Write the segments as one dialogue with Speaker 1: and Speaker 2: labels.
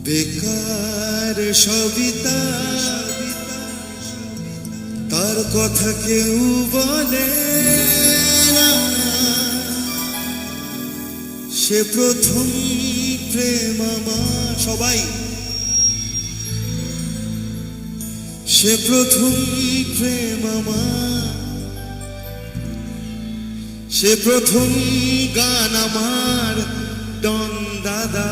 Speaker 1: বেকার সবিতা তার কথা কেউ বলে না। সে প্রথম প্রেম আমার, সবাই সে প্রথম প্রেম আমার, সে প্রথম গান আমার ডন দাদা।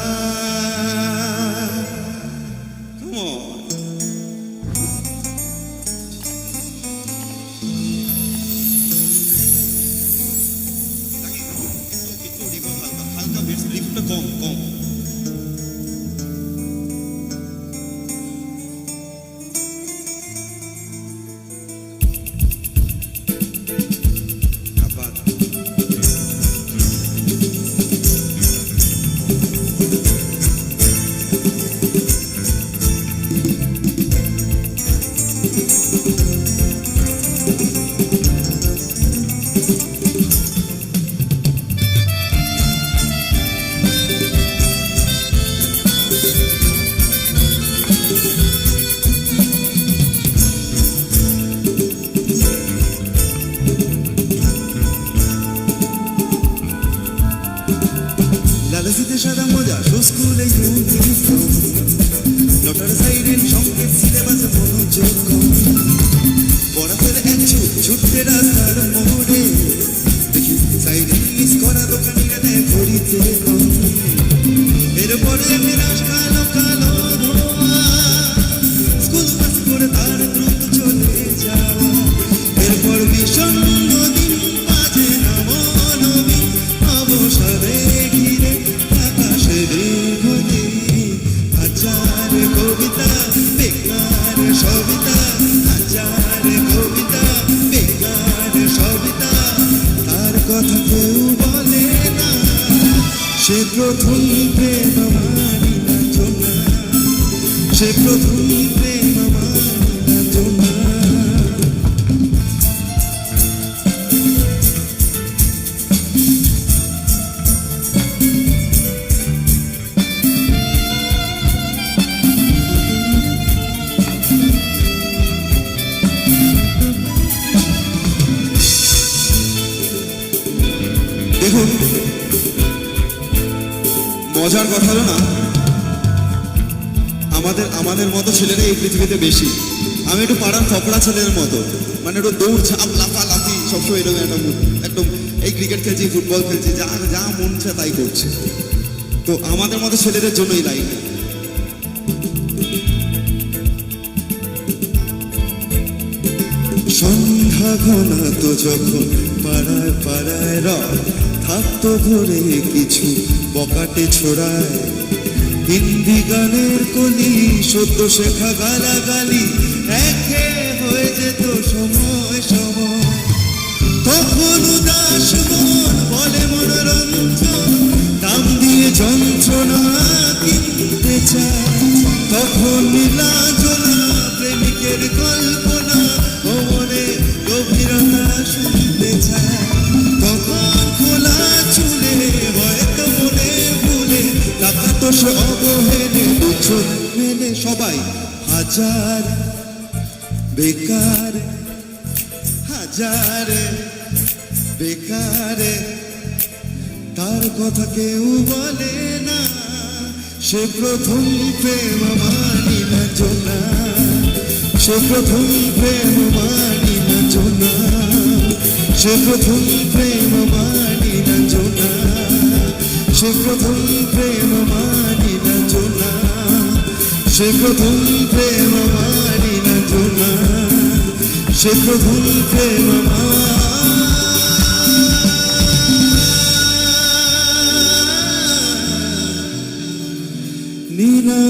Speaker 1: কম কম লালসিতে সাদা মজা স্কুলে ইউনিফর্ম, লটার সাইরেন সংকেত সিলেবাসে মনোযোগ কম, পড়া ফেলে এক ছুটতে রাস্তার মোড়ে, দেখি সাইরেন মিস করা দোকানিরা দেয় ঘড়িতে কম। এরপরে বিরাজ কালো কালো ধোয়া, স্কুল পাস করে তার দ্রুত চলে যাওয়া। এরপর বিষণ্ণ দিন বাজে নবনবী অবসরে ঘিরে আকাশের ঘরে, হাজার কবিতা বেকার সবিতা, হাজার কবিতা বেকার সবিতা তার কথা কেউ বলে না। সে প্রথম প্রেম আমার লাঞ্ছনা, সে প্রথম প্রেম আমার লাঞ্ছনা। দেখুন, মজার কথা হলো না, আমাদের মতো ছেলেরা এই পৃথিবীতে বেশি। আমি একটু পাড়ার ফপড়া ছেলের মতো, মানে একটু দৌড় ঝাঁপ লাফালাফি সবসময় এরকম একটা একদম, এই ক্রিকেট খেলছি ফুটবল খেলছি, যা মন চায় তাই করছে। তো আমাদের মতো ছেলেদের জন্যই লাইন। সন্ধ্যা ঘনাতো যখন পাড়ায় পাড়ায় থাকতো ঘরে কিছু বকাটে ছড়ায়, হিন্দি গানের কলি সদ্য শেখা গালাগালি একে হয়ে যেত সময় সময়। তখন উদাস মন বলে মনোরঞ্জন, দাম দিয়ে যন্ত্রণা কিনতে চায়। তখন নীলাঞ্জনা প্রেমিকের কল্পনা, ভ্রমণে গভীরতা শুনতে চায়। তখন খোলা চুলে হয়তো মনে ভুলে তাকাতো সে অবহেলে, দুজন মেলে সবাই হাজার বেকার, হাজার বেকার তার কথা কেউ বলে না। সে প্রথম প্রেম আমার লাঞ্ছনা, সে প্রথম প্রেম আমার লাঞ্ছনা, সে প্রথম প্রেম আমার লাঞ্ছনা, সে প্রথম প্রেম আমার লাঞ্ছনা, সে প্রথম প্রেম আমার লাঞ্ছনা, সে প্রথম প্রেম আমার নীলা।